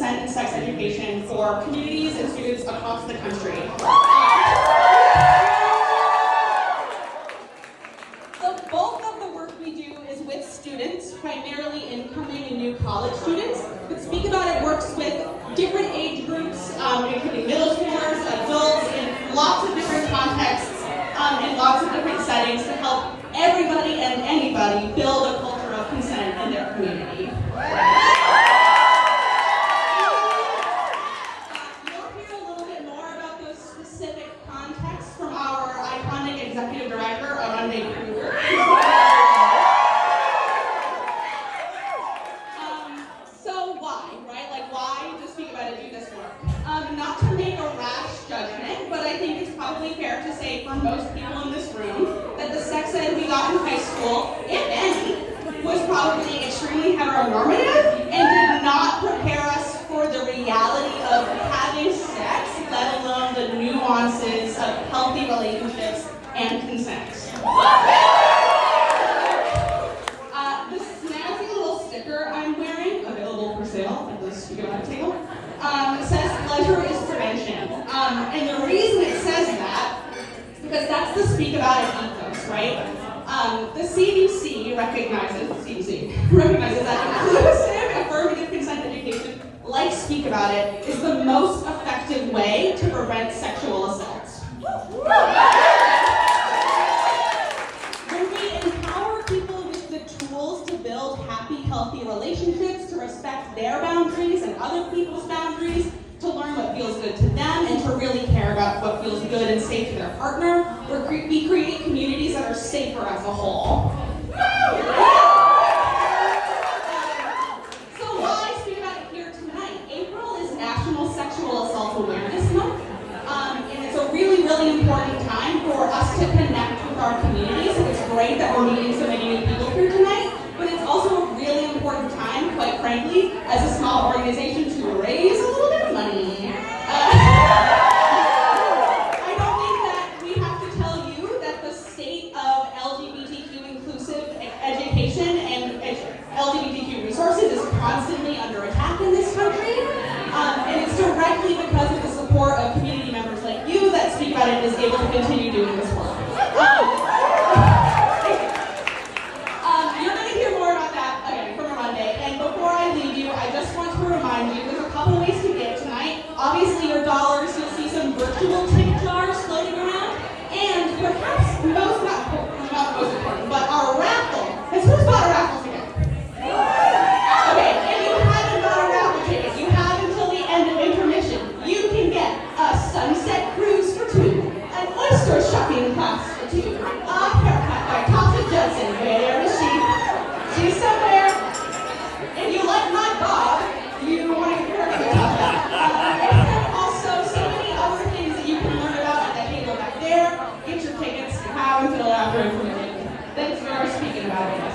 consent and sex education for communities and students across the country. The bulk of the work we do is with students, primarily incoming and new college students. But Speak About It works with different age groups, including middle schoolers, adults, in lots of different contexts, in lots of different settings to help everybody and anybody build a culture of consent in their community. You'll hear a little bit more about those specific contexts from our iconic executive director, Monday Kruger. So why, right? Like, why does Speak About It do this work? Not to make a rash judgment, but I think it's probably fair to say for most people in this room that the sex ed we got in high school, if any, was probably extremely heteronormative and did not prepare us for the reality of having sex, let alone the nuances of healthy relationships and consent. The snazzy little sticker I'm wearing, available for sale at the Speak About It table, says pleasure is prevention. And the reason it says that is because that's the Speak About It ethos, right? The CDC recognizes that inclusive affirmative consent education, like Speak About It, is the most effective way to prevent sexual assaults. When we empower people with the tools to build happy, healthy relationships, to respect their boundaries and other people's boundaries, to learn what feels good to them, and to really care about what feels good and safe to their partner, we create communities that are safer as a whole. So why Speak About It here tonight? April is National Sexual Assault Awareness Month, and it's a really, really important time for us to connect with our communities. And it's great that we're meeting so many new people here tonight, but it's also a really important time, quite frankly, as a small organization to raise a little bit of money. I don't think that we have to tell you that the state of LGBTQ inclusive education and LGBTQ resources is constantly under attack in this country. And it's directly because of the support of community members like you that Speak About It is able to continue doing this work. You're going to hear more about that again from Monday. And before I leave you, I just want to remind you there's a couple ways to give tonight. Obviously, your dollars, you'll see some virtual tip jars floating around. And perhaps not most important, but our raffle. Who's bought a raffle ticket? Okay, if you haven't bought a raffle ticket, you have until the end of intermission. You can get a sunset cruise for 2, an oyster shucking class for 2, a haircut by Tasha Judson. Where is she? She's somewhere. If you like my bob, you want to get her to and also so many other things that you can learn about at the table back there. Get your tickets, have until after information. Thanks for speaking about it.